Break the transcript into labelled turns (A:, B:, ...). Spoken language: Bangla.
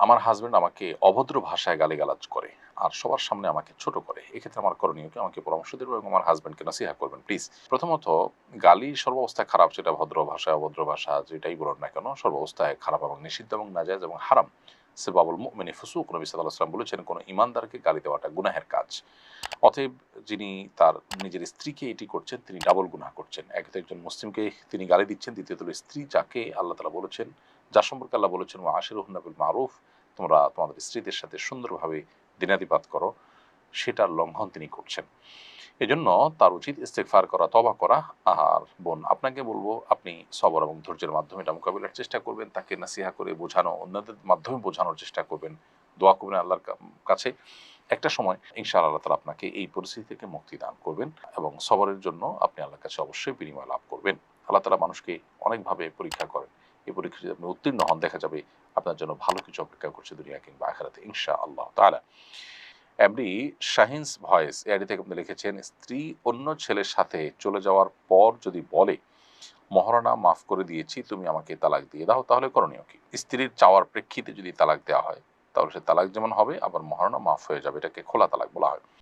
A: আমার হাসব্যান্ড আমাকে অভদ্র ভাষায় গালিগালাজ করে আর সবার সামনে আমাকে ছোট করে। এক্ষেত্রে আমার করণীয় কি? আমাকে পরামর্শ দিবেন এবং আমার হাসব্যান্ডকে নসিহা করবেন প্লিজ। প্রথমত, গালি সর্বাবস্থায় খারাপ, সেটা ভদ্র ভাষায়, অভদ্র ভাষা যেটাই বলুন না কেন, সর্বাবস্থায় খারাপ এবং নিষিদ্ধ এবং নাজায়েজ এবং হারাম। সিবাবুল মুমিনি ফুসুক, নবী সাল্লাল্লাহু আলাইহি ওয়াসাল্লাম বলেছেন, কোনো ঈমানদারকে গালি দেওয়াটা গুনাহের কাজ। অতএব যিনি তার নিজের স্ত্রীকে এটি করছেন, তিনি ডাবল গুনাহ করছেন। এক তো একজন মুসলিমকে তিনি গালি দিচ্ছেন, দ্বিতীয়ত হলো স্ত্রী যাকে আল্লাহ তাআলা বলেছেন, যার সম্পর্কে আল্লাহ বলেছেন ওয়া আশিরুহুন্না বিল মারুফ, তোমরা তোমাদের স্ত্রীদের সাথে সুন্দরভাবে দিনাতিপাত করো, সেটার লঙ্ঘন তিনি করছেন। এজন্য তার উচিত ইস্তেগফার করা, তওবা করা। আর বোন, আপনাকে বলব, আপনি সবর এবং ধৈর্যের মাধ্যমে এটা মোকাবিলার চেষ্টা করবেন। তাকে নসিহা করে বোঝানো, অন্যদের মাধ্যমে বোঝানোর চেষ্টা করবেন। দোয়া করবেন আল্লাহর কাছে। একটা সময় ইনশাআল্লাহ আল্লাহ তাআলা আপনাকে এই পরিস্থিতি থেকে মুক্তি দান করবেন এবং সবরের জন্য আপনি আল্লাহর কাছে অবশ্যই বিনিময় লাভ করবেন। আল্লাহ তাআলা মানুষকে অনেকভাবে পরীক্ষা করেন। এই পরীক্ষায় যদি আপনি উত্তীর্ণ হন, দেখা যাবে আপনার জন্য ভালো কিছু অপেক্ষা করছে দুনিয়া কিংবা আখিরাতে ইনশাআল্লাহ তাআলা। এমডি শাহিনস ভয়েস এআইডি থেকে আপনি লিখেছেন, স্ত্রী অন্য ছেলের সাথে চলে যাওয়ার পর যদি বলে, মহারণা মাফ করে দিয়েছি, তুমি আমাকে তালাক দিয়ে দাও, তাহলে করণীয় কি? স্ত্রীর চাওয়ার প্রেক্ষিতে যদি তালাক দেওয়া হয়, তাহলে সে তালাক যেমন হবে, আবার মহারণা মাফ হয়ে যাবে। এটাকে খোলা তালাক বলা হয়।